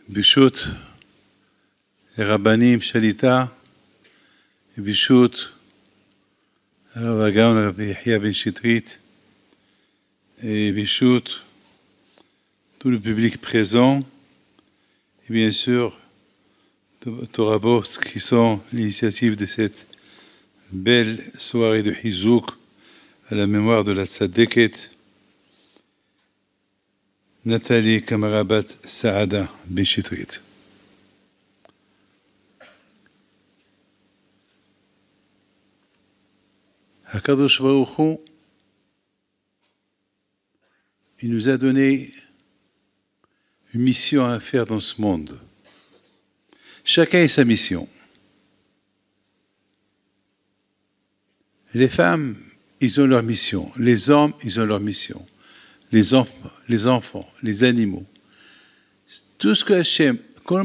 ברשות הרבנים שליטה, ברשות הרב הגאון רבי יחיא בן שטרית, ברשות tout le public présent, et bien sûr Torah Box qui sont l'initiative de cette belle soirée de Hizouk à la mémoire de la Tzadeket Nathalie Kamarabat Saada Ben Shitrit. HaKadosh Baruch Hu, il nous a donné une mission à faire dans ce monde. Chacun a sa mission. Les femmes, ils ont leur mission. Les hommes, ils ont leur mission. Les enfants, les animaux. Tout ce que Hachem, tout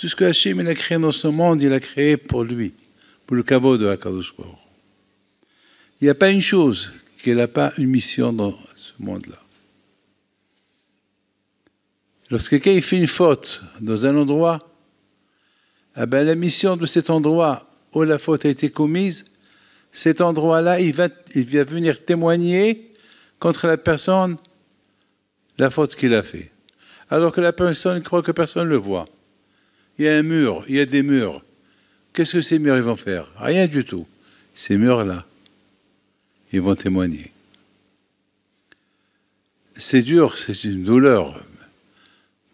ce que Hachem il a créé dans ce monde, il a créé pour lui, pour le kavod de HaKadosh Baruch Hu. Il n'y a pas une chose qui n'a pas une mission dans ce monde-là. Lorsque quelqu'un fait une faute dans un endroit, eh ben, la mission de cet endroit où la faute a été commise, cet endroit-là, il va venir témoigner contre la personne la faute qu'il a fait. Alors que la personne croit que personne ne le voit. Il y a un mur, il y a des murs. Qu'est-ce que ces murs ils vont faire? Rien du tout. Ces murs-là, ils vont témoigner. C'est dur, c'est une douleur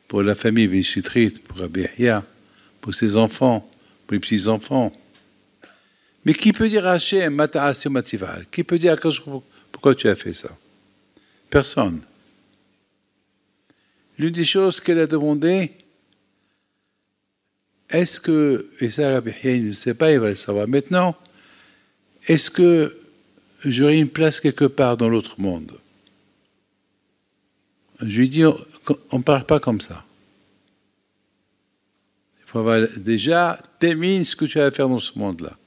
pour la famille Ben Shitrit, pour Rabbi Yahya, pour ses enfants, pour les petits-enfants. Mais qui peut dire à Hachem, Mata'asi Matival? Qui peut dire à Hachem, pourquoi tu as fait ça? Personne. L'une des choses qu'elle a demandé, est-ce que, et ça Rabbi Yahya il ne sait pas, il va le savoir maintenant, est-ce que j'aurai une place quelque part dans l'autre monde? Je lui dis, on ne parle pas comme ça. Il faut avoir, déjà, termine ce que tu as à faire dans ce monde-là.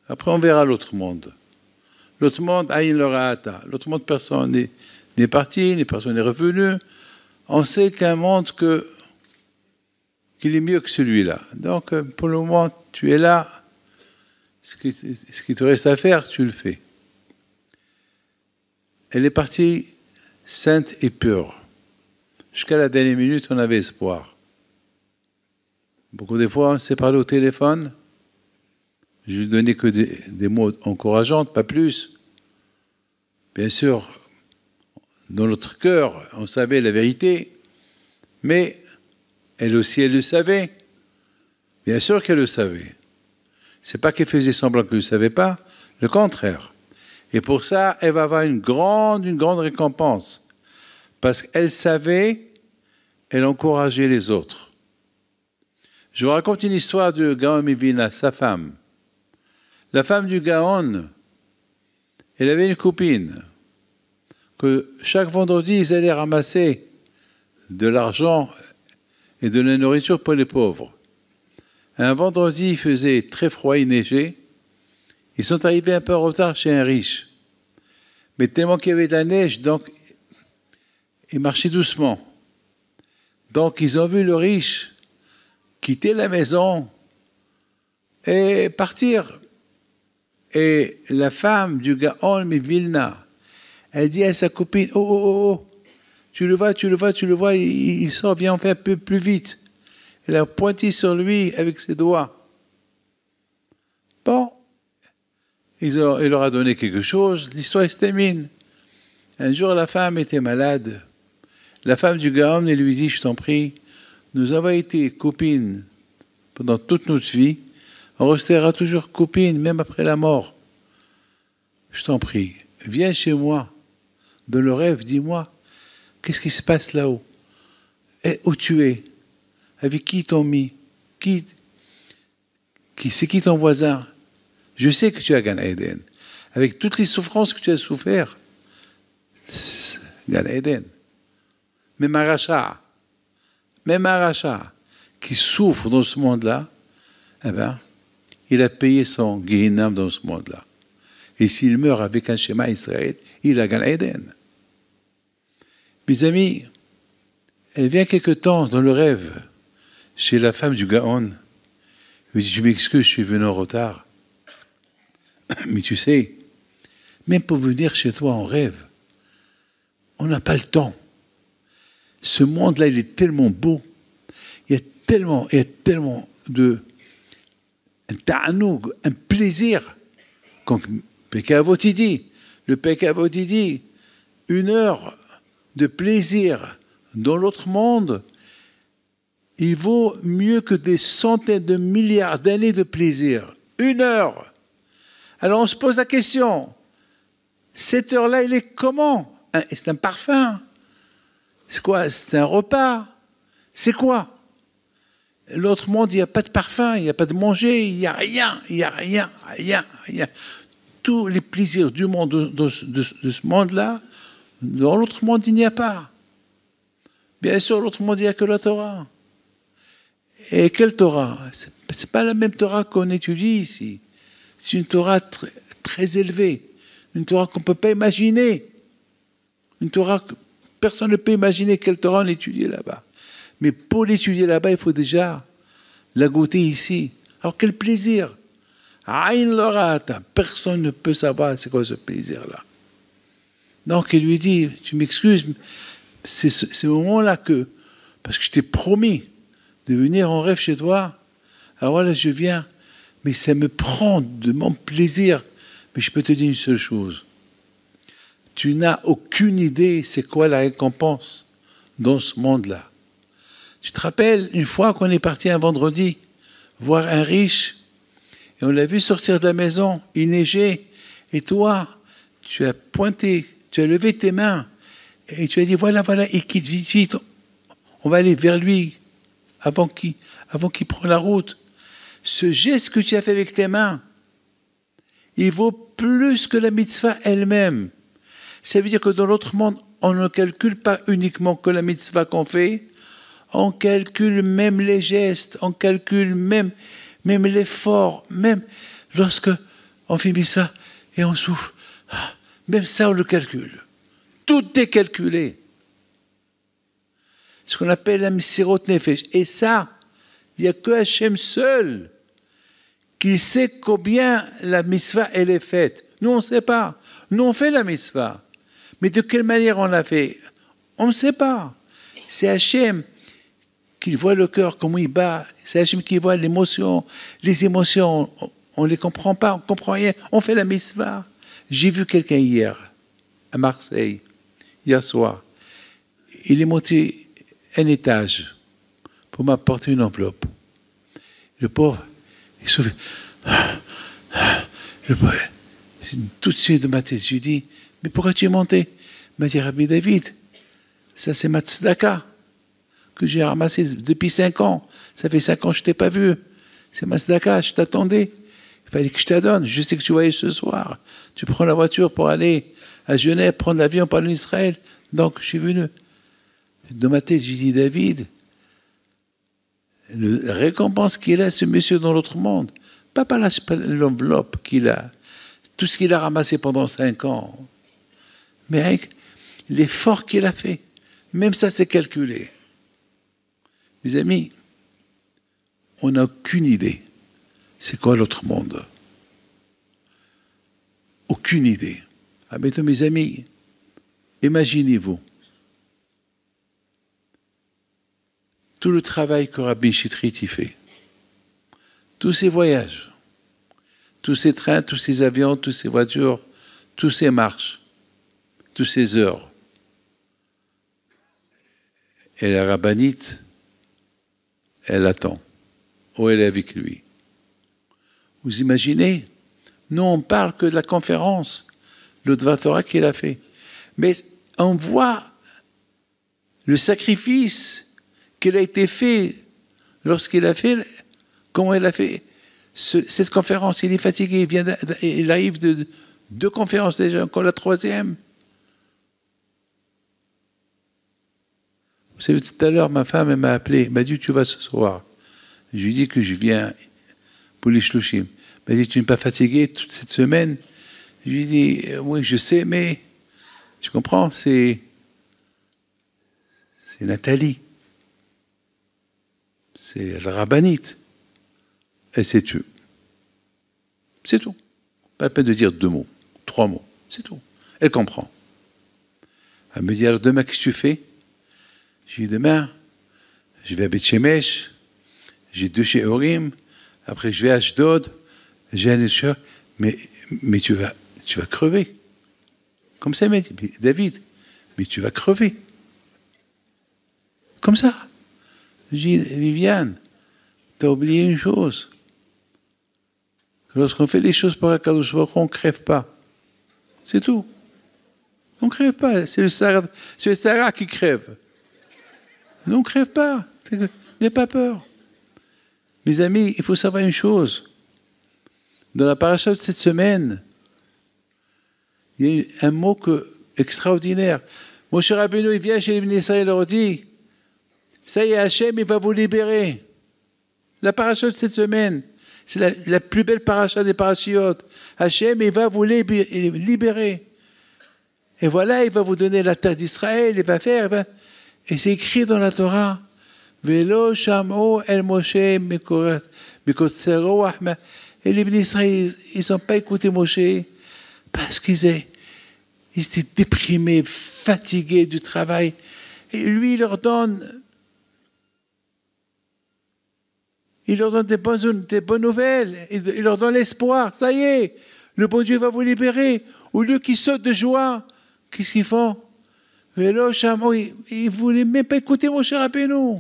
Après, on verra l'autre monde. L'autre monde, Aïn Lora'ata. L'autre monde, personne n'est parti, personne n'est revenu. On sait qu'un monde qu'il est mieux que celui-là. Donc, pour le moment, tu es là. Ce qui te reste à faire, tu le fais. Elle est partie sainte et pure. Jusqu'à la dernière minute, on avait espoir. Beaucoup de fois, on s'est parlé au téléphone. Je lui donnais que des mots encourageants, pas plus. Bien sûr, dans notre cœur, on savait la vérité, mais elle aussi, elle le savait. Bien sûr qu'elle le savait. C'est pas qu'elle faisait semblant qu'elle ne le savait pas, le contraire. Et pour ça, elle va avoir une grande récompense. Parce qu'elle savait, elle encourageait les autres. Je vous raconte une histoire de Gaon Mivina, sa femme. La femme du Gaon, elle avait une copine que chaque vendredi, ils allaient ramasser de l'argent et de la nourriture pour les pauvres. Un vendredi, il faisait très froid, il neigeait. Ils sont arrivés un peu en retard chez un riche. Mais tellement qu'il y avait de la neige, donc ils marchaient doucement. Donc ils ont vu le riche quitter la maison et partir. Et la femme du Gaon Vilna, elle dit à sa copine, oh, tu le vois, il sort, viens, on fait un peu plus vite. Elle a pointé sur lui avec ses doigts. Bon, il leur a donné quelque chose, l'histoire se termine. Un jour, la femme était malade. La femme du Gaon, elle lui dit, je t'en prie, nous avons été copines pendant toute notre vie, on restera toujours copines, même après la mort. Je t'en prie, viens chez moi, dans le rêve, dis-moi, qu'est-ce qui se passe là-haut? Et où tu es? Avec qui t'ont mis? C'est qui ton voisin? Je sais que tu as Gan Eden. Avec toutes les souffrances que tu as souffert, Gan Eden. Même un rachat qui souffre dans ce monde-là, eh ben, il a payé son Guéhinam dans ce monde-là. Et s'il meurt avec un schéma Israël, il a Gan Eden. Mes amis, elle vient quelque temps dans le rêve chez la femme du Gaon. Elle me dit, je m'excuse, je suis venu en retard. Mais tu sais, même pour venir chez toi en rêve, on n'a pas le temps. Ce monde-là, il est tellement beau. Il y a tellement de un ta'anoug, un plaisir. Comme Pekavot dit, le Pekavot dit, 1 heure de plaisir dans l'autre monde, il vaut mieux que des centaines de milliards d'années de plaisir. 1 heure. Alors on se pose la question, cette heure-là, il est comment? C'est un parfum? C'est quoi? C'est un repas? C'est quoi? L'autre monde, il n'y a pas de parfum, il n'y a pas de manger, il n'y a rien, il n'y a rien, rien, rien. Tous les plaisirs du monde, de ce monde-là, dans l'autre monde, il n'y a pas. Bien sûr, l'autre monde, il n'y a que la Torah. Et quelle Torah? Ce n'est pas la même Torah qu'on étudie ici. C'est une Torah très, très élevée, une Torah qu'on ne peut pas imaginer. Une Torah que personne ne peut imaginer quelle Torah on étudie là-bas. Mais pour l'étudier là-bas, il faut déjà la goûter ici. Alors quel plaisir! Aïn l'orata, personne ne peut savoir c'est quoi ce plaisir-là. Donc il lui dit, tu m'excuses, c'est ce moment-là que, parce que je t'ai promis de venir en rêve chez toi, alors voilà, je viens, mais ça me prend de mon plaisir. Mais je peux te dire une seule chose, tu n'as aucune idée c'est quoi la récompense dans ce monde-là. Tu te rappelles, une fois qu'on est parti un vendredi voir un riche, et on l'a vu sortir de la maison, il neigeait, et toi, tu as pointé, tu as levé tes mains, et tu as dit, voilà, et quitte vite, vite, on va aller vers lui, avant qu'il prenne la route. Ce geste que tu as fait avec tes mains, il vaut plus que la mitzvah elle-même. Ça veut dire que dans l'autre monde, on ne calcule pas uniquement que la mitzvah qu'on fait, on calcule même les gestes, on calcule même l'effort, même lorsque on fait mitzvah et on souffle, même ça on le calcule. Tout est calculé. Ce qu'on appelle la Messirot Nefesh. Et ça, il n'y a que Hachem seul qui sait combien la mitzvah elle est faite. Nous, on ne sait pas. Nous, on fait la mitzvah. Mais de quelle manière on l'a fait? On ne sait pas. C'est Hachem qui voit le cœur, comment il bat. C'est Hachem qui voit l'émotion. Les émotions, on ne les comprend pas, on ne comprend rien. On fait la mitzvah. J'ai vu quelqu'un hier, à Marseille, hier soir. Il est monté un étage pour m'apporter une enveloppe. Le pauvre, il souffle. Le pauvre, tout de suite de ma tête, je lui dis, mais pourquoi tu es monté? Il m'a dit, Rabbi David, ça c'est ma tzedaka que j'ai ramassé depuis 5 ans. Ça fait 5 ans que je ne t'ai pas vu. C'est ma tzedaka, je t'attendais. Il fallait que je te la donne. Je sais que tu voyages ce soir. Tu prends la voiture pour aller à Genève, prendre l'avion pour aller en Israël. Donc, je suis venu. Dans ma tête, je dis, David, la récompense qu'il a, ce monsieur dans l'autre monde, pas par l'enveloppe qu'il a, tout ce qu'il a ramassé pendant 5 ans, mais avec l'effort qu'il a fait. Même ça, c'est calculé. Mes amis, on n'a aucune idée. C'est quoi l'autre monde? Aucune idée. Ah, mais mes amis, imaginez-vous tout le travail que Rabbi Chitrit y fait, tous ces voyages, tous ces trains, tous ces avions, toutes ces voitures, tous ces marches, toutes ces heures. Et la rabbinite, elle attend, ou elle est avec lui. Vous imaginez? Nous, on parle que de la conférence, le Dvar Torah qu'il a fait. Mais on voit le sacrifice qu'il a été fait lorsqu'il a fait, comment il a fait cette conférence. Il est fatigué, il arrive de 2 conférences déjà, encore la 3e. Vous savez, tout à l'heure, ma femme, elle m'a appelé, elle m'a dit, tu vas ce soir. Je lui ai dit que je viens pour les shlushim. Elle m'a dit, tu n'es pas fatigué toute cette semaine? Je lui ai dit, oui, je sais, mais tu comprends, c'est c'est Nathalie. C'est la rabbinite. Elle sait tout. C'est tout. Pas la peine de dire 2 mots, 3 mots. C'est tout. Elle comprend. Elle me dit, alors demain, qu'est-ce que tu fais? Je dis, demain, je vais à Beth Shemesh, j'ai 2 chez Orim, après je vais à Ashdod, j'ai un échec, mais tu vas crever. Comme ça, il m'a dit, David, mais tu vas crever. Comme ça. Je dis, Viviane, tu as oublié une chose. Lorsqu'on fait les choses par Akadosh Baruch Hu, on ne crève pas. C'est tout. On ne crève pas. C'est le Sahara qui crève. Nous, on ne crève pas. N'aie pas peur. Mes amis, il faut savoir une chose. Dans la paracha de cette semaine, il y a un mot extraordinaire. Moshe Rabbeinu, il vient chez les Bnei Israël et leur dit, ça y est, Hachem, il va vous libérer. La paracha de cette semaine, c'est la plus belle paracha des parachiotes. Hachem, il va vous libérer. Et voilà, il va vous donner la terre d'Israël, il va faire. Et c'est écrit dans la Torah. Velo shamo el Moshe mikotsero ahma. Et les Bnei Israël, ils n'ont pas écouté Moshe parce qu'ils étaient déprimés, fatigués du travail. Et lui, il leur donne des bonnes nouvelles. Il leur donne l'espoir. Ça y est, le bon Dieu va vous libérer. Au lieu qu'ils sautent de joie, qu'est-ce qu'ils font? Mais là, ils ne voulaient même pas écouter mon cher Rabbeinu.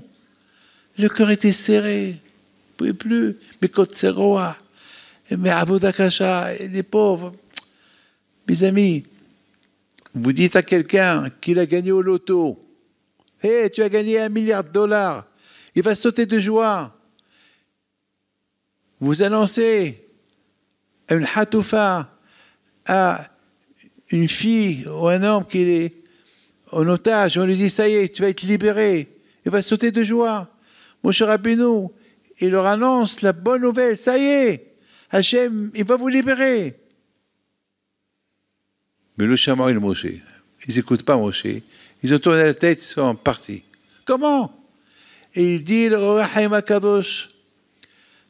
Le cœur était serré. Ils ne pouvaient plus. Mais Kotseroa, mais Abodakasha, les pauvres. Mes amis, vous dites à quelqu'un qu'il a gagné au loto. Hey, tu as gagné $1 milliard. Il va sauter de joie. Vous annoncez une hatoufa à une fille ou un homme qui est en otage, on lui dit, ça y est, tu vas être libéré. Il va sauter de joie. Mon cher Rabbeinu, il leur annonce la bonne nouvelle, ça y est, Hachem, il va vous libérer. Mais le chaman et le Moshe, ils n'écoutent pas Moshe. Ils ont tourné la tête, ils sont partis. Comment? Et il dit, le Rahim HaKadosh,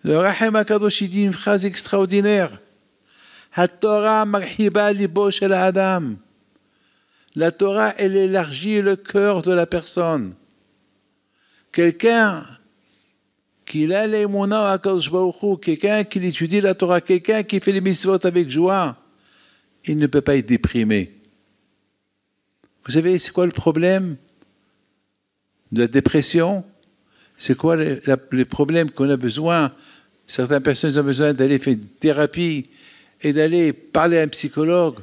il dit une phrase extraordinaire. HaTorah marhiba libo shel Adam. La Torah, elle élargit le cœur de la personne. Quelqu'un qui a l'émouna à Kadosh Baruch Hu, quelqu'un qui étudie la Torah, quelqu'un qui fait les mitzvot avec joie, il ne peut pas être déprimé. Vous savez, c'est quoi le problème de la dépression? C'est quoi les problèmes qu'on a besoin? Certaines personnes ont besoin d'aller faire une thérapie et d'aller parler à un psychologue.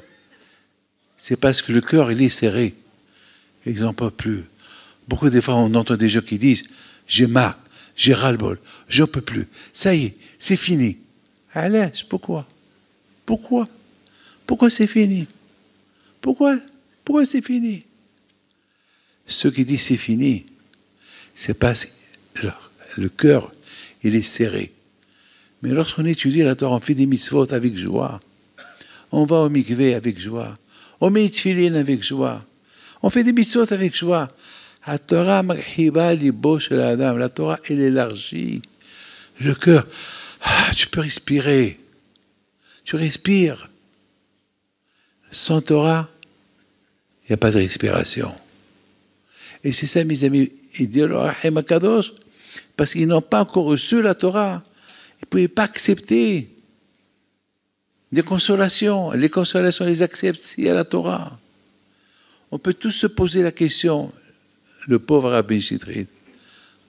C'est parce que le cœur, il est serré. Ils n'en peuvent plus. Beaucoup de fois, on entend des gens qui disent « J'ai marre, j'ai ras-le-bol, je n'en peux plus. Ça y est, c'est fini. » Allez, pourquoi? Pourquoi c'est fini? Pourquoi c'est fini? Ceux qui disent c'est fini, c'est parce que le cœur, il est serré. Mais lorsqu'on étudie la Torah, on fait des mitzvot avec joie. On va au mikvé avec joie. On met tefillin avec joie. On fait des mitzvot avec joie. La Torah, la Torah, elle élargit le cœur. Ah, tu peux respirer. Tu respires. Sans Torah, il n'y a pas de respiration. Et c'est ça, mes amis, il dit le Rahim HaKadosh, parce qu'ils n'ont pas encore reçu la Torah. Ils ne pouvaient pas accepter des consolations. Les consolations, les acceptent s'il y a la Torah. On peut tous se poser la question, le pauvre Rabbi Chitrit,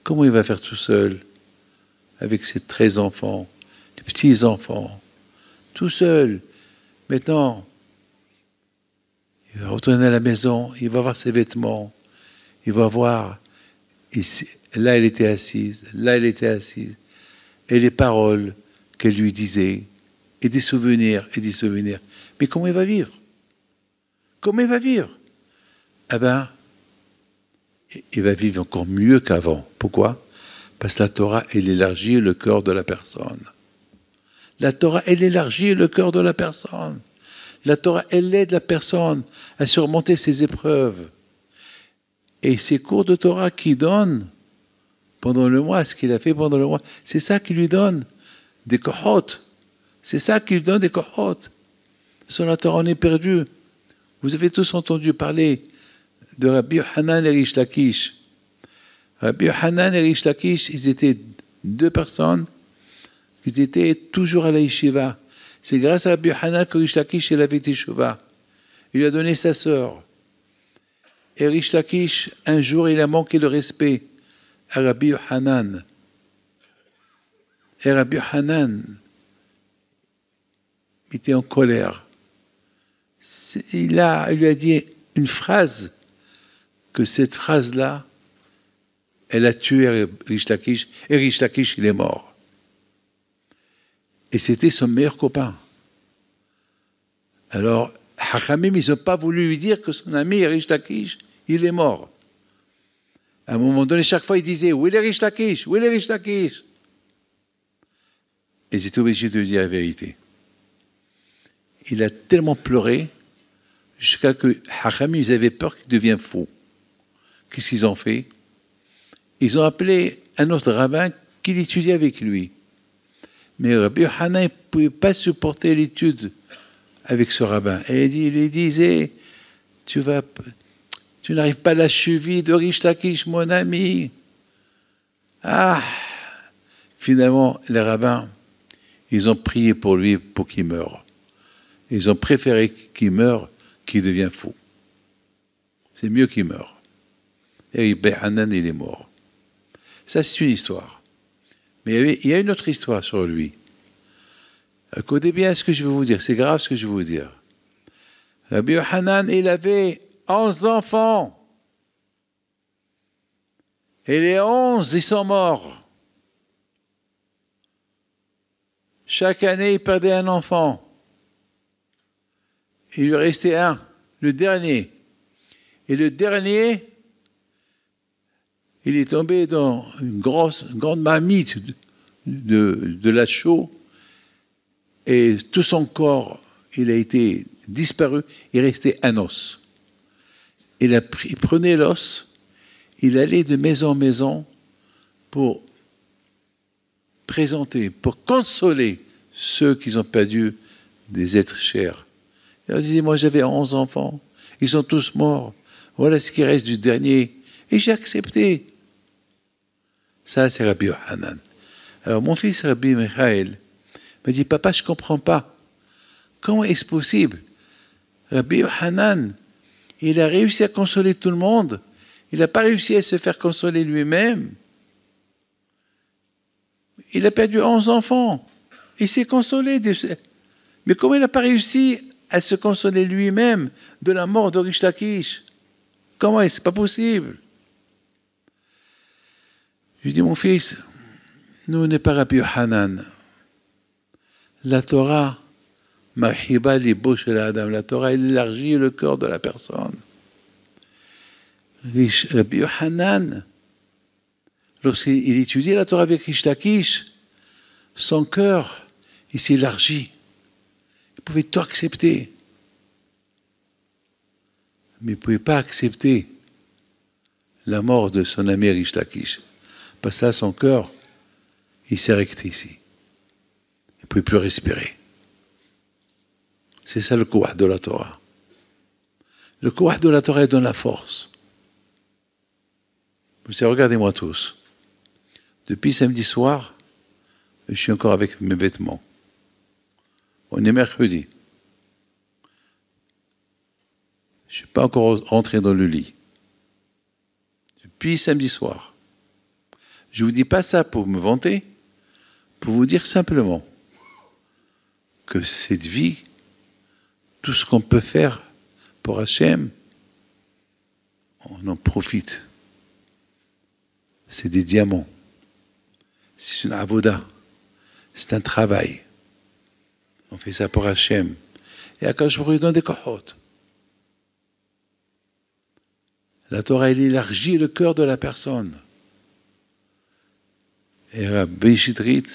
comment il va faire tout seul avec ses 13 enfants, les petits-enfants, tout seul. Maintenant, il va retourner à la maison, il va voir ses vêtements, il va voir, ici, là elle était assise, et les paroles qu'elle lui disait, et des souvenirs. Mais comment il va vivre? Comment il va vivre? Eh bien, il va vivre encore mieux qu'avant. Pourquoi? Parce que la Torah, elle élargit le cœur de la personne. La Torah, elle élargit le cœur de la personne. La Torah, elle aide la personne à surmonter ses épreuves. Et ces cours de Torah qu'il donne pendant le mois, ce qu'il a fait pendant le mois, c'est ça qui lui donne des kohot. C'est ça qui lui donne des kohot. Sans la Torah, on est perdu. Vous avez tous entendu parler de Rabbi Yochanan et Rish Lakish. Rabbi Yochanan et Rish Lakish, ils étaient deux personnes qui étaient toujours à la yeshiva. C'est grâce à Rabbi Yochanan que Rish Lakish il avait teshuva. Il a donné sa sœur. Et Rish Lakish, un jour, il a manqué de respect à Rabbi Yochanan. Et Rabbi Yochanan était en colère. Il lui a dit une phrase, que cette phrase-là, elle a tué Rish Lakish, et Rish Lakish, il est mort. Et c'était son meilleur copain. Alors, Hachamim, ils n'ont pas voulu lui dire que son ami Rish Lakish, il est mort. À un moment donné, chaque fois, il disait, où est Rish Lakish? Où est Rish Lakish? Et ils étaient obligés de lui dire la vérité. Il a tellement pleuré, jusqu'à que Hachamim, ils avaient peur qu'il devienne fou. Qu'est-ce qu'ils ont fait? Ils ont appelé un autre rabbin qui l'étudiait avec lui. Mais Rabbi Yochanan ne pouvait pas supporter l'étude avec ce rabbin. Et il lui disait, tu n'arrives pas à la cheville de Rish Lakish, mon ami. Ah! Finalement, les rabbins, ils ont prié pour lui pour qu'il meure. Ils ont préféré qu'il meure qu'il devienne fou. C'est mieux qu'il meure. Et Rabbi Yochanan, il est mort. Ça, c'est une histoire. Mais il y a une autre histoire sur lui. Écoutez bien ce que je vais vous dire. C'est grave ce que je vais vous dire. Rabbi Yochanan, il avait 11 enfants. Et les 11, ils sont morts. Chaque année, il perdait un enfant. Il lui restait un, le dernier. Et le dernier, il est tombé dans une grande marmite de la chaux et tout son corps, il a été disparu, il restait un os. Il prenait l'os, il allait de maison en maison pour présenter, pour consoler ceux qui ont perdu des êtres chers. Il leur disait, moi j'avais 11 enfants, ils sont tous morts, voilà ce qui reste du dernier, et j'ai accepté. Ça, c'est Rabbi Yochanan. Alors, mon fils Rabbi Michael m'a dit, papa, je ne comprends pas. Comment est-ce possible? Rabbi Yochanan, il a réussi à consoler tout le monde. Il n'a pas réussi à se faire consoler lui-même. Il a perdu 11 enfants. Il s'est consolé. Mais comment il n'a pas réussi à se consoler lui-même de la mort de Rish Lakish? Comment est-ce? C'est pas possible. Je lui dis, mon fils, nous, on n'est pas Rabbi Yochanan. La Torah, marhiba libo shel adam, la Torah, elle élargit le cœur de la personne. Rabbi Yochanan, lorsqu'il étudiait la Torah avec Rish Lakish, son cœur, il s'élargit. Il pouvait tout accepter. Mais il ne pouvait pas accepter la mort de son ami Rish Lakish. Parce que là, son cœur, il s'est recté ici. Il ne pouvait plus respirer. C'est ça le kouah de la Torah. Le kouah de la Torah est dans la force. Vous savez, regardez-moi tous. Depuis samedi soir, je suis encore avec mes vêtements. On est mercredi. Je ne suis pas encore rentré dans le lit. Depuis samedi soir. Je ne vous dis pas ça pour me vanter, pour vous dire simplement que cette vie, tout ce qu'on peut faire pour Hachem, on en profite. C'est des diamants. C'est une avoda. C'est un travail. On fait ça pour Hachem. Et Akadosh Baruch Hu donne des kohot. La Torah, elle élargit le cœur de la personne. Et Rabbi Shitrit,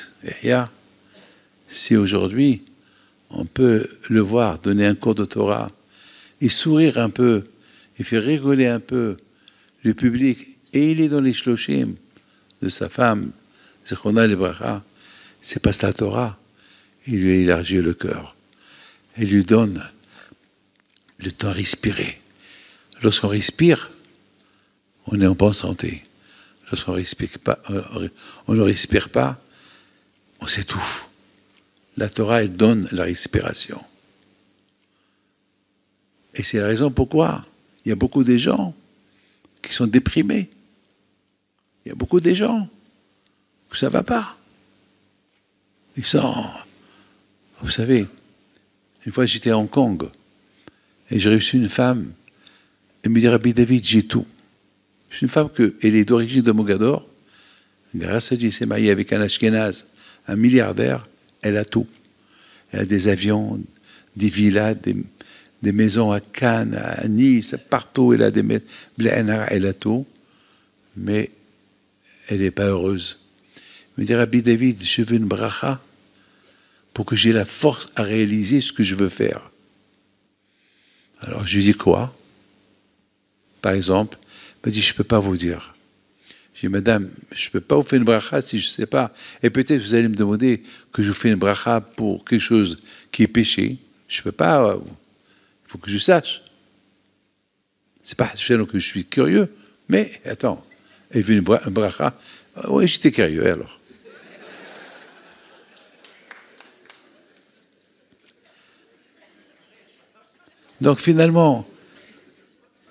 si aujourd'hui on peut le voir donner un cours de Torah et sourire un peu et faire rigoler un peu le public, et il est dans les shloshim de sa femme, Zechona Lebracha, c'est pas la Torah. Il lui a élargi le cœur. Il lui donne le temps à respirer. Lorsqu'on respire, on est en bonne santé. Lorsqu'on respire pas, on ne respire pas, on s'étouffe. La Torah, elle donne la respiration. Et c'est la raison pourquoi il y a beaucoup de gens qui sont déprimés. Il y a beaucoup de gens que ça ne va pas. Ils sont... Vous savez, une fois j'étais à Hong Kong et j'ai reçu une femme. Elle me dit, Rabbi David, j'ai tout. C'est une femme elle est d'origine de Mogador. Grâce à Dieu, elle s'est mariée avec un Ashkenaz, un milliardaire. Elle a tout. Elle a des avions, des villas, des maisons à Cannes, à Nice, partout. Elle a des maisons. Elle a tout. Mais elle n'est pas heureuse. Elle me dit, Rabbi David, je veux une bracha pour que j'ai la force à réaliser ce que je veux faire. Alors je lui dis quoi? Par exemple, elle me dit, je ne peux pas vous dire. Je dis, madame, je ne peux pas vous faire une bracha si je ne sais pas. Et peut-être vous allez me demander que je vous fais une bracha pour quelque chose qui est péché. Je ne peux pas, il faut que je sache. Ce n'est pas seulement que je suis curieux, mais attends, elle veut une bracha. Oui, j'étais curieux alors. Donc finalement,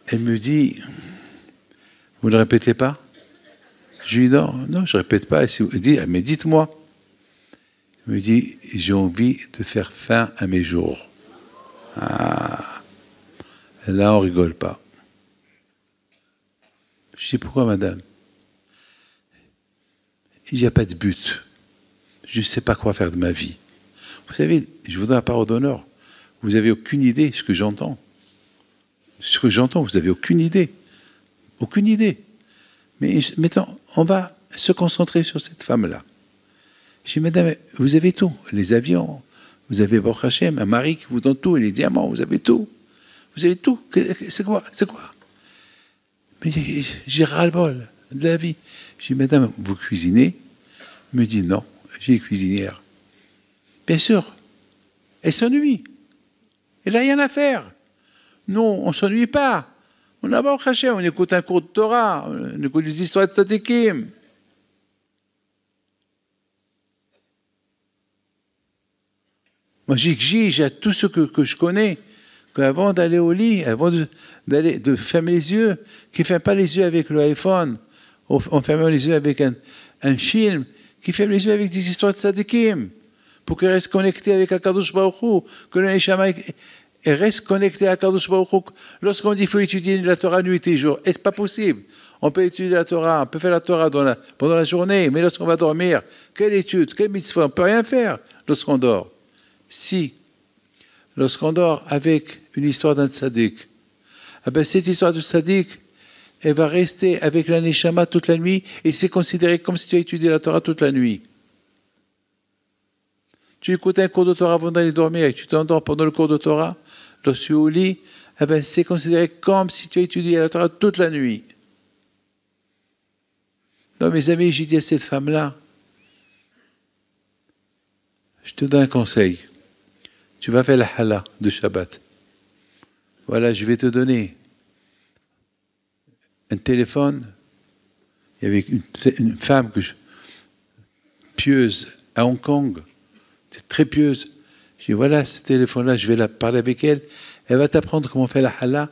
elle me dit, vous ne répétez pas? Je lui dis, non, je ne répète pas. Elle dit, mais dites-moi. Elle me dit, j'ai envie de faire fin à mes jours. Ah, là, on ne rigole pas. Je dis, pourquoi, madame? Il n'y a pas de but. Je ne sais pas quoi faire de ma vie. Vous savez, je vous donne la parole d'honneur. Vous n'avez aucune idée de ce que j'entends. Ce que j'entends, vous n'avez aucune idée. Aucune idée. Mais maintenant, on va se concentrer sur cette femme-là. Je dis, madame, vous avez tout. Les avions, vous avez Baruch Hashem, un mari qui vous donne tout, et les diamants, vous avez tout. Vous avez tout. C'est quoi? C'est quoi? Mais j'ai ras-le-bol de la vie. Je dis, madame, vous cuisinez? Elle me dit, non, j'ai une cuisinière. Bien sûr. Elle s'ennuie. Elle n'a rien à faire. Nous, on ne s'ennuie pas. On a Baruch Hashem, on écoute un cours de Torah, on écoute les histoires de Tzadikim. Moi, j'exige à tous ceux que je connais qu'avant d'aller au lit, avant de fermer les yeux, qu'ils ne ferment pas les yeux avec le iPhone, en fermant les yeux avec un film, qu'ils ferment les yeux avec des histoires de Tzadikim, pour qu'ils restent connectés avec Akadosh Baruch Hu, que le Neshama reste connecté à Akadosh Baruch Hu. Lorsqu'on dit qu'il faut étudier la Torah nuit et jour, c'est pas possible. On peut étudier la Torah, on peut faire la Torah pendant la journée, mais lorsqu'on va dormir, quelle étude, quelle mitzvah? On ne peut rien faire lorsqu'on dort. Si, lorsqu'on dort avec une histoire d'un tzaddik, eh ben cette histoire du tzaddik, elle va rester avec la neshama toute la nuit et c'est considéré comme si tu as étudié la Torah toute la nuit. Tu écoutes un cours de Torah avant d'aller dormir et tu t'endors pendant le cours de Torah, lorsque tu es au lit, eh ben c'est considéré comme si tu as étudié la Torah toute la nuit. Non, mes amis, j'ai dit à cette femme-là, je te donne un conseil. Tu vas faire la hala de Shabbat. Voilà, je vais te donner un téléphone. Il y avait une femme pieuse à Hong Kong, très pieuse. Je dis, voilà, ce téléphone-là, je vais parler avec elle. Elle va t'apprendre comment faire la hala.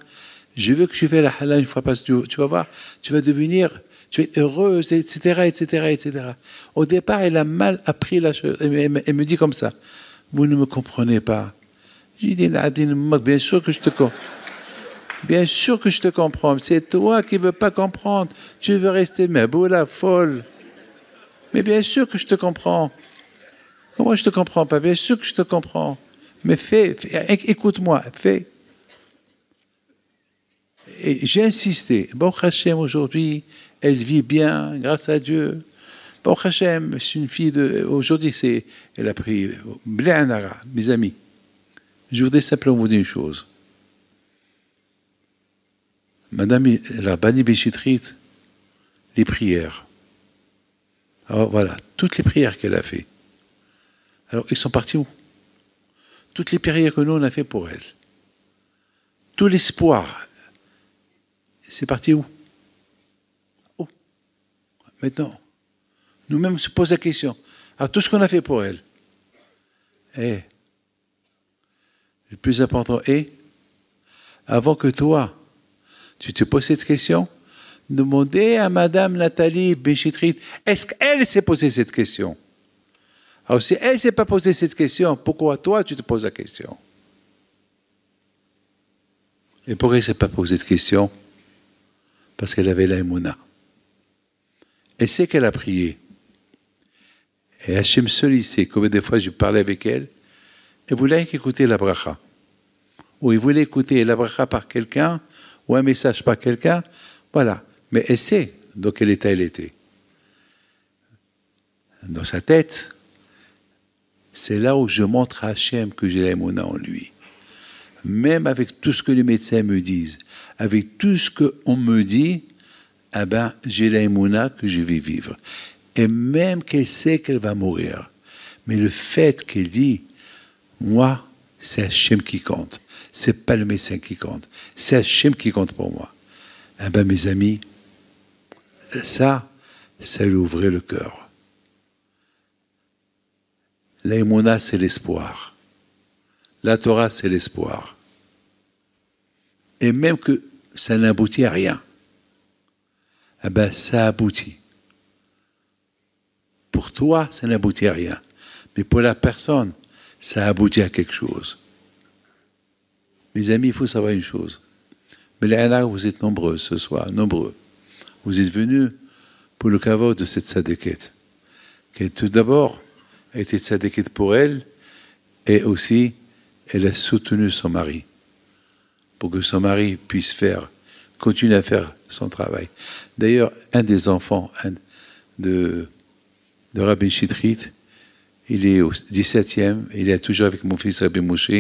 Je veux que tu fasses la hala une fois parce que tu vas voir, tu vas devenir, tu vas être heureuse, etc., etc., etc. Au départ, elle a mal appris la chose. Elle me dit comme ça. Vous ne me comprenez pas. J'ai dit, Nadine, bien sûr que je te comprends. Bien sûr que je te comprends. C'est toi qui ne veux pas comprendre. Tu veux rester la folle. Mais bien sûr que je te comprends. Comment je ne te comprends pas? Bien sûr que je te comprends. Mais fais écoute-moi, fais. Et j'ai insisté. Baruch Hashem, aujourd'hui, elle vit bien, grâce à Dieu. Baruch Hashem, c'est une fille aujourd'hui, elle a pris Bléanara, mes amis. Je voudrais simplement vous dire une chose. Madame la Bani Béchitrit, les prières. Alors voilà, toutes les prières qu'elle a fait. Alors, ils sont partis où? Toutes les prières que nous, on a fait pour elle. Tout l'espoir, c'est parti où? Où? Maintenant, nous-mêmes, on se pose la question. Alors, tout ce qu'on a fait pour elle, le plus important est, avant que toi, tu te poses cette question, demandez à Madame Nathalie Béchitrit, est-ce qu'elle s'est posé cette question? Alors, si elle ne s'est pas posé cette question, pourquoi toi, tu te poses la question? Et pourquoi elle ne s'est pas posé cette question? Parce qu'elle avait la émouna. Elle sait qu'elle a prié. Et Hachem seul, il sait. Comme des fois, je parlais avec elle, elle voulait écouter la bracha. Ou il voulait écouter la bracha par quelqu'un, ou un message par quelqu'un. Voilà. Mais elle sait dans quel état elle était. Dans sa tête, c'est là où je montre à Hachem que j'ai la émouna en lui. Même avec tout ce que les médecins me disent, avec tout ce qu'on me dit, eh ben, j'ai la émouna que je vais vivre. Et même qu'elle sait qu'elle va mourir. Mais le fait qu'elle dit, moi, c'est Hachem qui compte. C'est pas le médecin qui compte. C'est Hachem qui compte pour moi. Eh ben, mes amis, ça lui ouvrait le cœur. La émouna, c'est l'espoir. La Torah, c'est l'espoir. Et même que ça n'aboutit à rien, eh ben, ça aboutit. Pour toi, ça n'aboutit à rien. Mais pour la personne, ça aboutit à quelque chose. Mes amis, il faut savoir une chose. Mais là, vous êtes nombreux ce soir, nombreux. Vous êtes venus pour le kavod de cette tzadékette, qui tout d'abord a été tzadékette pour elle, et aussi, elle a soutenu son mari, pour que son mari puisse continuer à faire son travail. D'ailleurs, un des enfants de Rabbi Chitrit, il est au 17e, il est toujours avec mon fils Rabbi Moshe.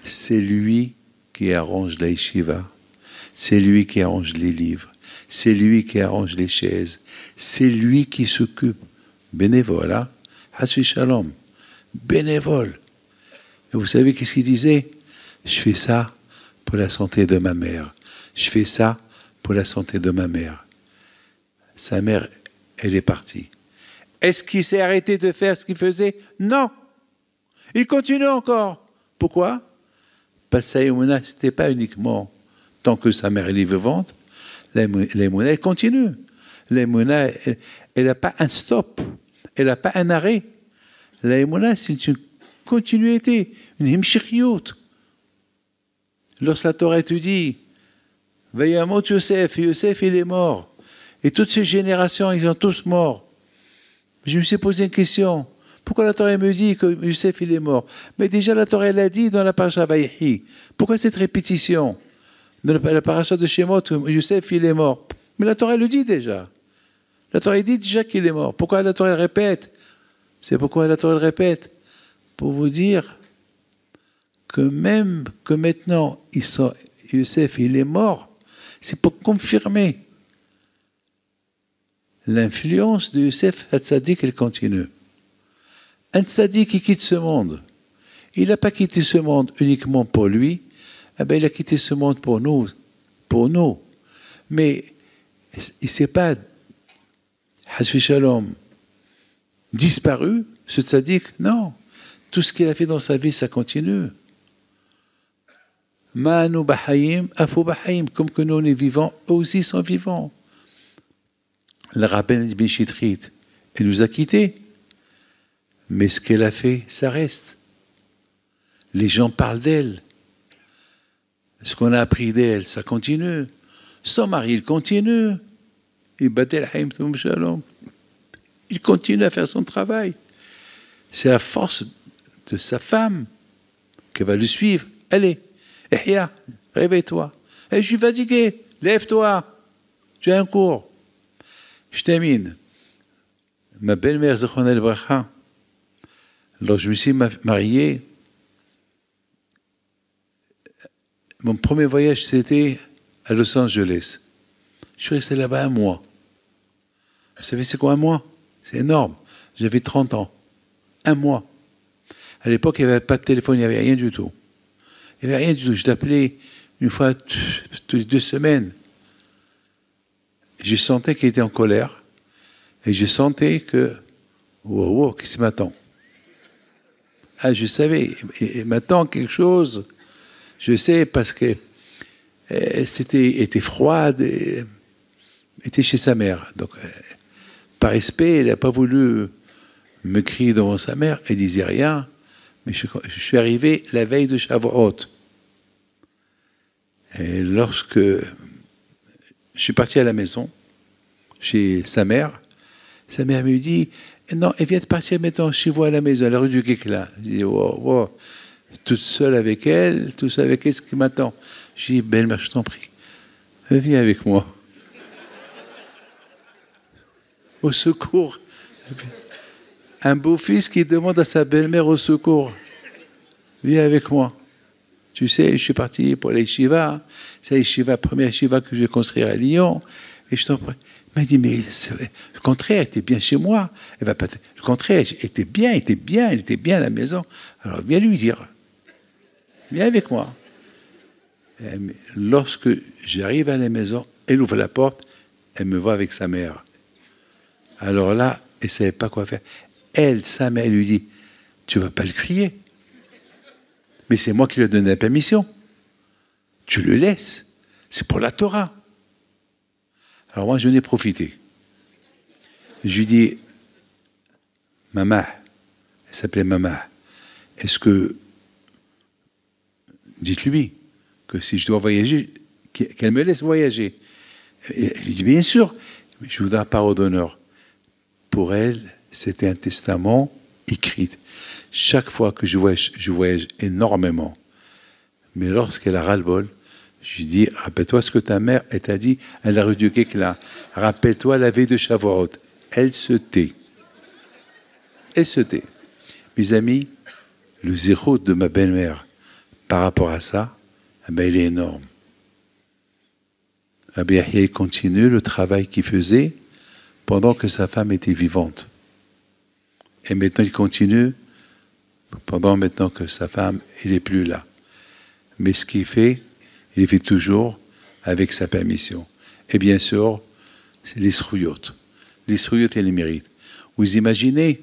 C'est lui qui arrange la yeshiva, c'est lui qui arrange les livres, c'est lui qui arrange les chaises, c'est lui qui s'occupe. Bénévole, hein? Hasvi Shalom, bénévole. Et vous savez qu'est-ce qu'il disait? Je fais ça pour la santé de ma mère. Je fais ça pour la santé de ma mère. Sa mère, elle est partie. Est-ce qu'il s'est arrêté de faire ce qu'il faisait? Non. Il continue encore. Pourquoi? Parce que sa émouna, ce n'était pas uniquement tant que sa mère est vivante. L'émouna, elle continue. L'émouna, elle n'a pas un stop. Elle n'a pas un arrêt. L'émouna, c'est une continuité, une himshiriyot. Lorsque la Torah te dit, Vayamot Yosef, Yosef, il est mort. Et toutes ces générations, ils sont tous morts. Je me suis posé une question. Pourquoi la Torah me dit que Yosef, il est mort? Mais déjà, la Torah l'a dit dans la paracha Vayehi. Pourquoi cette répétition? Dans la paracha de Shemot, Yosef, il est mort. Mais la Torah le dit déjà. La Torah dit déjà qu'il est mort. Pourquoi la Torah répète? C'est pourquoi la Torah le répète. Pour vous dire que même que maintenant, Yosef, il est mort, c'est pour confirmer l'influence de Yosef Hatzadik, elle continue. Un tzaddik qui quitte ce monde, il n'a pas quitté ce monde uniquement pour lui, eh bien, il a quitté ce monde pour nous. Mais il ne s'est pas, Hasvi Shalom, disparu, ce tzaddik, non. Tout ce qu'il a fait dans sa vie, ça continue. Ma'anu bahayim, afu bahayim, comme que nous, on est vivants, eux aussi sont vivants. La rabbin Béchitrit, elle nous a quittés. Mais ce qu'elle a fait, ça reste. Les gens parlent d'elle. Ce qu'on a appris d'elle, ça continue. Son mari, il continue. Il continue à faire son travail. C'est la force de sa femme qui va le suivre. Allez, Ehya, réveille-toi. Je suis fatigué, lève-toi. Tu as un cours. Je termine. Ma belle-mère, Zechona el-Bracha, alors je me suis marié. Mon premier voyage, c'était à Los Angeles. Je suis resté là-bas 1 mois. Vous savez c'est quoi 1 mois? C'est énorme. J'avais 30 ans. 1 mois. À l'époque, il n'y avait pas de téléphone, il n'y avait rien du tout. Il n'y avait rien du tout. Je t'appelais une fois toutes les 2 semaines. Je sentais qu'il était en colère. Et je sentais que, wow, qu'est-ce qui m'attend? Ah, je savais, il m'attend quelque chose. Je sais parce que était froide, était chez sa mère. Donc, par respect, elle n'a pas voulu me crier devant sa mère. Elle disait rien. Mais je suis arrivé la veille de Shavuot. Et lorsque je suis parti à la maison, chez sa mère me dit « Non, elle vient de partir maintenant chez vous à la maison, à la rue du Guécla. » Je dis « Wow, toute seule avec elle, tout seul avec elle, ce qui m'attend. » Je dis « Belle-mère, je t'en prie, viens avec moi. » Au secours. Un beau-fils qui demande à sa belle-mère au secours. Viens avec moi. Tu sais, je suis parti pour la yeshiva. C'est la yeshiva, première yeshiva que je vais construire à Lyon. Et je t'en prie. Il m'a dit, mais le contraire, elle était bien chez moi. Elle va pas le contraire, elle était bien à la maison. Alors viens lui dire. Viens avec moi. Et lorsque j'arrive à la maison, elle ouvre la porte, elle me voit avec sa mère. Alors là, elle ne savait pas quoi faire. Elle, sa mère, elle lui dit, tu ne vas pas le crier. Mais c'est moi qui lui ai donné la permission. Tu le laisses. C'est pour la Torah. Alors moi, je n'ai profité. Je lui dis, maman, elle s'appelait maman, est-ce que, dites-lui que si je dois voyager, qu'elle me laisse voyager. Et elle lui dit, bien sûr, mais je vous donne parole d'honneur. Pour elle, c'était un testament écrit. Chaque fois que je voyage énormément. Mais lorsqu'elle a ras-le-bol, je lui dis, rappelle-toi ce que ta mère t'a dit à la rue du Guécla. Rappelle-toi la veille de Shavuot. Elle se tait. Elle se tait. Mes amis, le zéro de ma belle-mère par rapport à ça, il est énorme. Rabbi Yahya continue le travail qu'il faisait pendant que sa femme était vivante. Et maintenant, il continue pendant maintenant que sa femme n'est plus là. Mais ce qu'il fait, il fait toujours avec sa permission. Et bien sûr, c'est l'isrouyot. L'isrouyot, elle les mérite. Vous imaginez,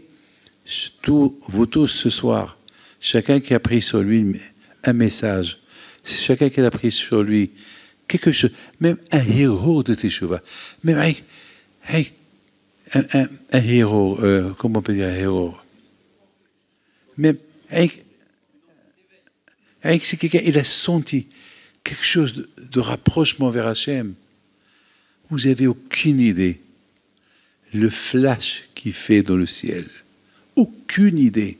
vous tous ce soir, chacun qui a pris sur lui un message, chacun qui a pris sur lui quelque chose, même un héros de Teshuvah, même avec un héros, comment on peut dire un héros? Même avec c'est quelqu'un, il a senti quelque chose de rapprochement vers Hachem. Vous n'avez aucune idée le flash qu'il fait dans le ciel. Aucune idée.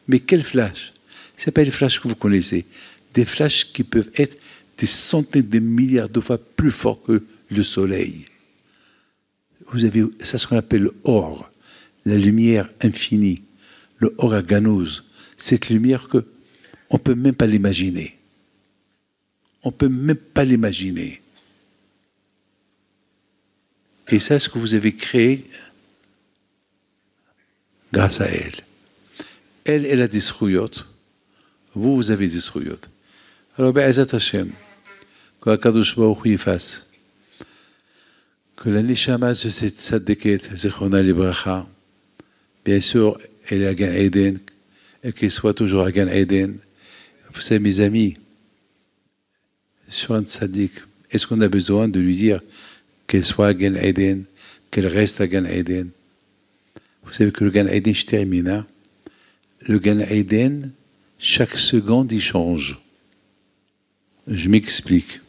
Mais quel flash? Ce n'est pas les flashs que vous connaissez. Des flashs qui peuvent être des centaines de milliards de fois plus forts que le soleil. Vous avez, c'est ce qu'on appelle le or, la lumière infinie, le or à Ganouz. Cette lumière que on ne peut même pas l'imaginer. On ne peut même pas l'imaginer. Et ça, c'est ce que vous avez créé grâce à elle. Elle a des srouillottes. Vous avez des srouillottes. Alors, Be'ezat Hashem, que Akadosh Baruch Hu fasse, que la neshama de cette tzaddiket, Zechrona Libracha, bien sûr, elle est à Gan Eden, et qu'elle soit toujours à Gan Eden. Vous savez, mes amis, sur un tzaddik, est-ce qu'on a besoin de lui dire qu'elle soit à Gan Eden, qu'elle reste à Gan Eden? Vous savez que le Gan Eden, je termine, hein? Le Gan Eden, chaque seconde, il change. Je m'explique.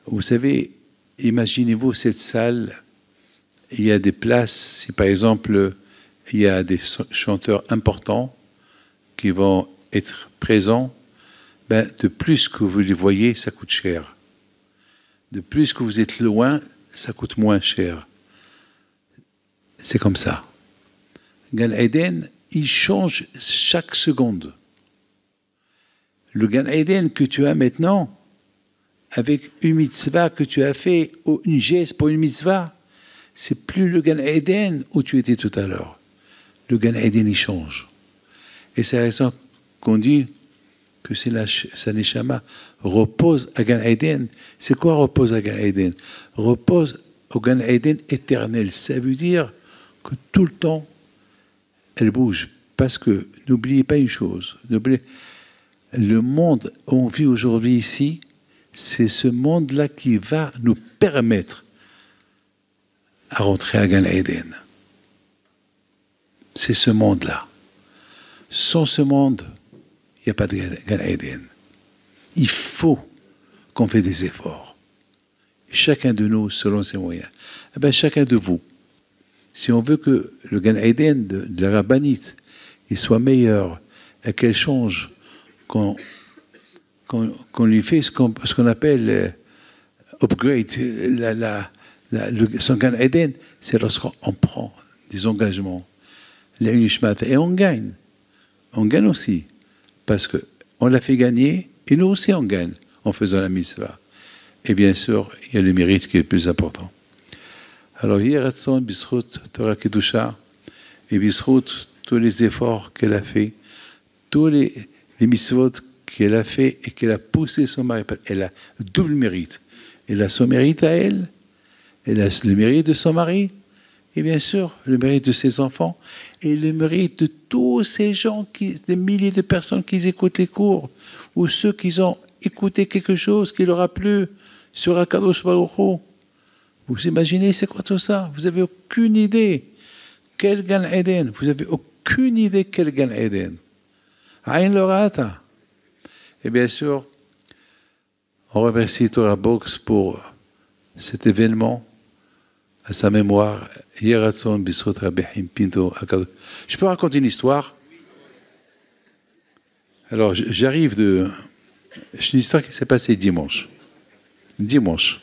Vous savez, imaginez-vous cette salle, il y a des places, si par exemple, il y a des chanteurs importants qui vont être présents, de plus que vous les voyez, ça coûte cher. De plus que vous êtes loin, ça coûte moins cher. C'est comme ça. Gan Eden, il change chaque seconde. Le Gan Eden que tu as maintenant, avec une mitzvah que tu as fait, ou une geste pour une mitzvah, c'est plus le Gan Eden où tu étais tout à l'heure. Le Gan Eden, il change. Et c'est la raison qu'on dit que c'est sa neshama repose à Gan Eden. C'est quoi repose à Gan Eden? Repose au Gan Eden éternel. Ça veut dire que tout le temps, elle bouge. Parce que, n'oubliez pas une chose, le monde où on vit aujourd'hui ici, c'est ce monde-là qui va nous permettre à rentrer à Gan Eden. C'est ce monde-là. Sans ce monde, il n'y a pas de Gan Eden. Il faut qu'on fasse des efforts. Chacun de nous, selon ses moyens. Eh bien, chacun de vous, si on veut que le Gan Eden de la rabbinite il soit meilleur et qu'elle change, qu'on lui fait ce qu'on appelle upgrade, son Gan Eden, c'est lorsqu'on prend des engagements, et on gagne. On gagne aussi, parce qu'on l'a fait gagner, et nous aussi on gagne en faisant la mitzvah. Et bien sûr, il y a le mérite qui est le plus important. Alors, Yeratzon, Bisrout, Torah Kedusha, et Bisrout, tous les efforts qu'elle a fait, tous les mitzvot qu'elle a fait et qu'elle a poussé son mari. Elle a double mérite. Elle a son mérite à elle, elle a le mérite de son mari, et bien sûr, le mérite de ses enfants, et le mérite de tous ces gens, des milliers de personnes qui écoutent les cours, ou ceux qui ont écouté quelque chose qui leur a plu sur Akadosh Baruch Hu. Vous imaginez, c'est quoi tout ça? Vous n'avez aucune idée. Quel Gan Eden? Vous n'avez aucune idée quel Gan Eden. Aïn Lorata. Et bien sûr, on remercie Torah Box pour cet événement à sa mémoire. Yeratzon Bisrot Rabbi Pinto. Je peux raconter une histoire? Alors, j'arrive de... C'est une histoire qui s'est passée dimanche. Dimanche.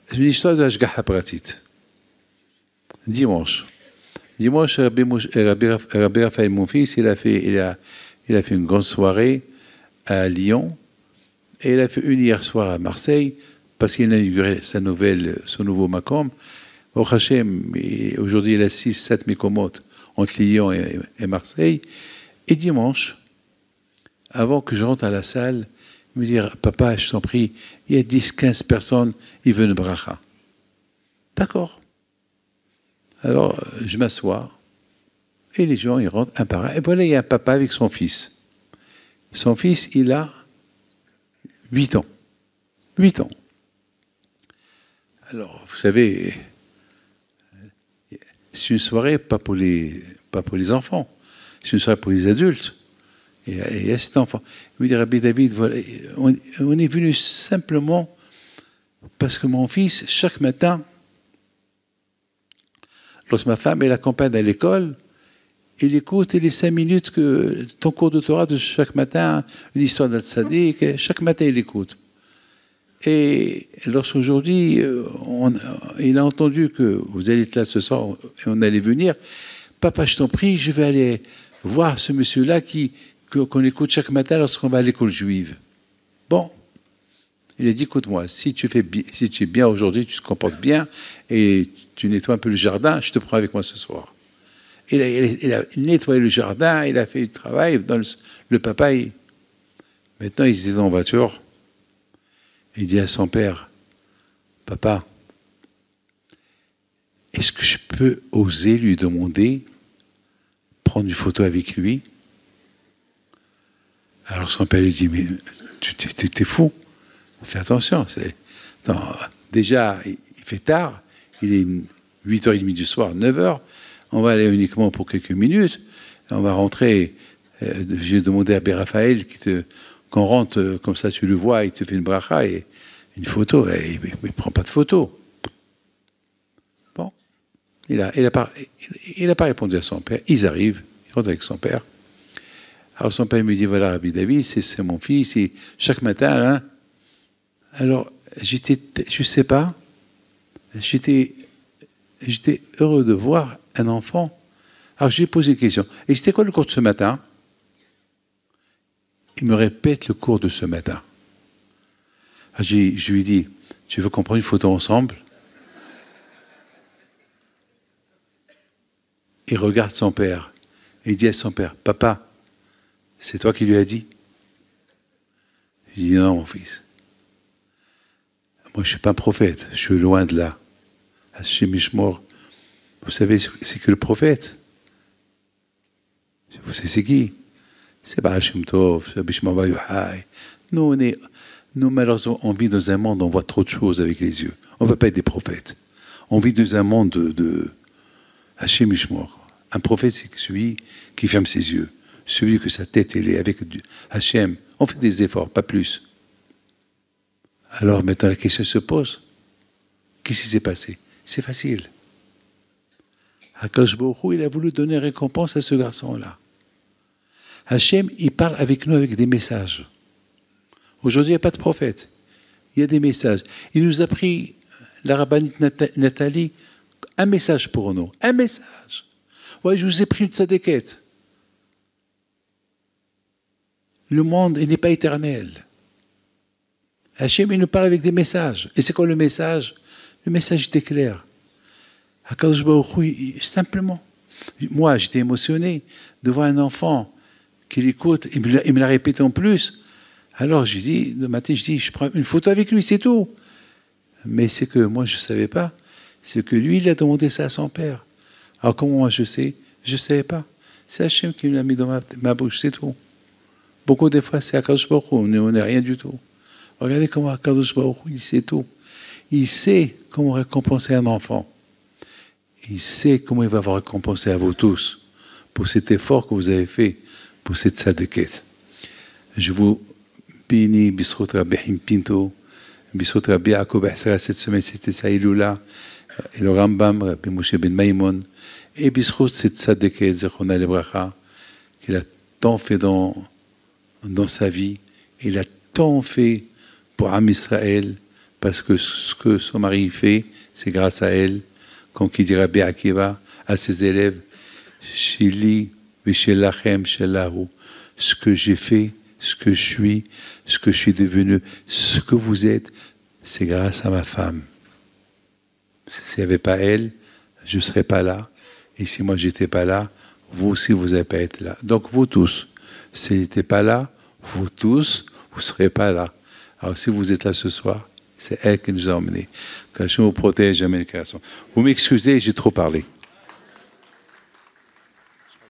C'est une histoire de Hashgacha Pratit. Dimanche. Dimanche, Rabbi Raphaël, mon fils, il a fait une grande soirée à Lyon et il a fait une hier soir à Marseille parce qu'il a inauguré son nouveau Makom. Au Hachem, aujourd'hui il a 6-7 Mekomot entre Lyon et Marseille. Et dimanche, avant que je rentre à la salle, il me dit « Papa, je t'en prie, il y a 10-15 personnes, ils veulent une bracha. » D'accord. Alors, je m'assois, et les gens, ils rentrent un par un. Et voilà, il y a un papa avec son fils. Son fils, il a 8 ans. 8 ans. Alors, vous savez, c'est une soirée pas pour les enfants, c'est une soirée pour les adultes. Et il y a cet enfant. Il me dit, Rabbi David, voilà, on est venu simplement parce que mon fils, chaque matin, lorsque ma femme l'accompagne à l'école, il écoute les 5 minutes que ton cours de Torah de chaque matin, une histoire d'Al-Sadiq, chaque matin il écoute. Et lorsqu'aujourd'hui, il a entendu que vous allez être là ce soir et on allait venir, papa, je t'en prie, je vais aller voir ce monsieur-là qu'on écoute chaque matin lorsqu'on va à l'école juive. Bon. Il a dit, écoute-moi, si tu es bien aujourd'hui, tu te comportes bien et tu nettoies un peu le jardin, je te prends avec moi ce soir. Il a nettoyé le jardin, il a fait du travail. Dans le papa, maintenant, il était en voiture. Il dit à son père, papa, est-ce que je peux oser lui demander prendre une photo avec lui? Alors son père lui dit, mais tu t'es fou. Fais attention. Déjà, il fait tard. Il est 8h30 du soir, 9h. On va aller uniquement pour quelques minutes. On va rentrer. J'ai demandé à Rabbi Raphaël qu'on rentre comme ça, tu le vois, il te fait une bracha et une photo. Et il ne prend pas de photo. Bon. Il n'a pas répondu à son père. Ils arrivent. Il rentre avec son père. Alors son père me dit, voilà, Rabbi David, c'est mon fils. Et chaque matin, là, alors, je sais pas, j'étais heureux de voir un enfant. Alors, j'ai posé une question. Et c'était quoi le cours de ce matin? Il me répète le cours de ce matin. Je lui dis, tu veux qu'on prenne une photo ensemble? Il regarde son père. Il dit à son père, papa, c'est toi qui lui as dit? Il dit, non, mon fils. Moi, je ne suis pas prophète, je suis loin de là. Hachem Ishmor, vous savez, c'est que le prophète. Vous savez, c'est qui? C'est pas Hachem Tov, c'est Bishma Yohai. Nous, malheureusement, on vit dans un monde où on voit trop de choses avec les yeux. On ne peut pas être des prophètes. On vit dans un monde de Hachem Ishmor. Un prophète, c'est celui qui ferme ses yeux, celui que sa tête elle est avec Hachem. On fait des efforts, pas plus. Alors maintenant la question se pose. Qu'est-ce qui s'est passé? C'est facile. Akadosh Baruch Hu, il a voulu donner récompense à ce garçon-là. Hachem, il parle avec nous avec des messages. Aujourd'hui, il n'y a pas de prophète. Il y a des messages. Il nous a pris, la rabbinite Nathalie, un message pour nous. Un message. Ouais, je vous ai pris une tzadékette. Le monde, il n'est pas éternel. Hachem, il nous parle avec des messages. Et c'est quoi le message? Le message était clair. Akadosh Baruch Hu, simplement. Moi, j'étais émotionné de voir un enfant qui l'écoute, il me l'a répété en plus. Alors, je dis, le matin, je prends une photo avec lui, c'est tout. Mais c'est que moi, je ne savais pas. C'est que lui, il a demandé ça à son père. Alors, comment moi, je sais? Je ne savais pas. C'est Hachem qui me l'a mis dans ma bouche, c'est tout. Beaucoup de fois, c'est Akadosh Baruch Hu, on n'est rien du tout. Regardez comment Akadosh Baruch Hu, il sait tout. Il sait comment récompenser un enfant. Il sait comment il va vous récompenser à vous tous pour cet effort que vous avez fait, pour cette tzadékette. Je vous bénis, Bisrot Rabbi Pinto, Bisrot Rabbi Yaakov Ahsara, cette semaine c'était Saïloula, et le Rambam, Rabbi Moshe Ben Maïmon, et Bisrot cette tzadékette, Zechona Lebracha, qu'il a tant fait dans sa vie, il a tant fait pour Am Israël, parce que ce que son mari fait, c'est grâce à elle, comme qui dit Rabbi Akiva à ses élèves, Shili, Vishelachem, Shelahu, ce que j'ai fait, ce que je suis devenu, ce que vous êtes, c'est grâce à ma femme. S'il n'y avait pas elle, je ne serais pas là. Et si moi, je n'étais pas là, vous aussi, vous n'allez pas être là. Donc, vous tous, si elle n'était pas là, vous tous, vous ne serez pas là. Alors, si vous êtes là ce soir, c'est elle qui nous a emmenés. Que Dieu vous protège, jamais le création. Vous m'excusez, j'ai trop parlé.